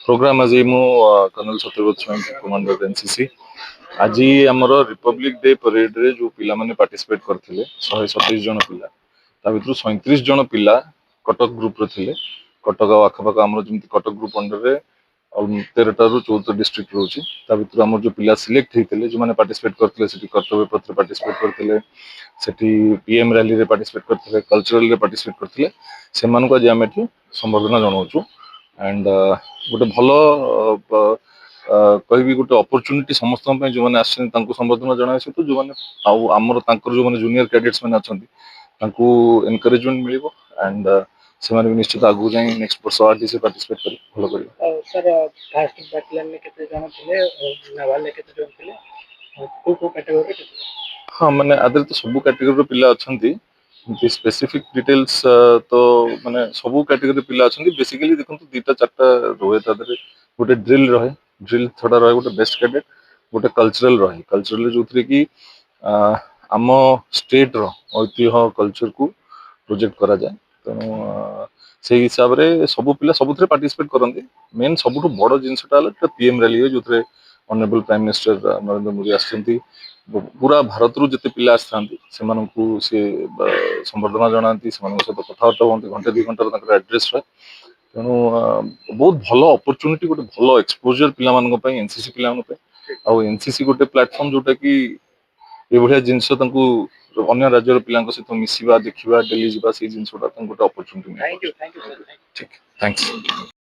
Programme आज मु colonel Satyavrat स्वयं कमांडर एनसीसी आज आमर रिपब्लिक डे परेड रे जो पिला माने पार्टिसिपेट करथिले 127 जन पिला ता भितरु 37 जन पिला कटक ग्रुप रे थिले। कटक आखपाख आमर जेमति कटक ग्रुप अंडर रे 13 रु 14 डिस्ट्रिक्ट रोची ता भितरु आमर जो पिला सिलेक्ट हेतिले जो माने पार्टिसिपेट करथिले सेठी कर्तव्य पथ रे पार्टिसिपेट करथिले सेठी पीएम रैली रे पार्टिसिपेट करथिले कल्चरल रे पार्टिसिपेट करथिले सेमानको आज आमे एठी संबर्धना जणाउछु एंड गोटे भल कहि गोटे अपॉर्चुनिटी समस्त जो मैंने संबर्धना जन सहित जो मैंने आमर जो जूनियर कैडेट्स मैंने अच्छा एनकरेजमेंट मिल एंड से निश्चित आगू जाए नेक्स्ट वर्ष आर से पार्टिसिपेट कर भल कर सर फास्ट बैटालियन में केते जन थिले नावाल में केते जन थिले को कैटेगरी हाँ माने आदर तो सब कैटेगरी पिला अछंती स्पेसिफिक डिटेल्स तो माने सब कैटेगरी पिला अछंती बेसिकली देखंतु दीटा चारटा रहे तादरे गोटे ड्रिल रहे ड्रिल थोड़ा रहे गोटे बेस्ट कैडेट गोटे कल्चरल रहे कल्चरल जो कि आम स्टेट रो ऐतिह्य कल्चर को प्रोजेक्ट करा जाए तेणु से हिसाब रे सब पिला सबुथरे पार्टिसिपेट करंती मेन सबुठु बड़ जिनसटा पीएम रैली जो honourable prime minister Narendra Modi आछंती पूरा भारत रु जिते पिला आसथांती से संबर्धना जनाती सहित कथबार्ता हमें घंटे 2 घंटार एड्रेस रहे तेणु बहुत भल अपॉर्चुनिटी गोटे भल एक्सपोजर पिला एनसीसी पिला आउ एनसीसी गोटे प्लेटफॉर्म जोटा कि ये भाया जिनस अन्य राज्य पिला सहित मिसवा देखा डेली जावा से जिनसा गोटे अपॉर्चुनिटी। थैंक यू ठीक थैंक्स।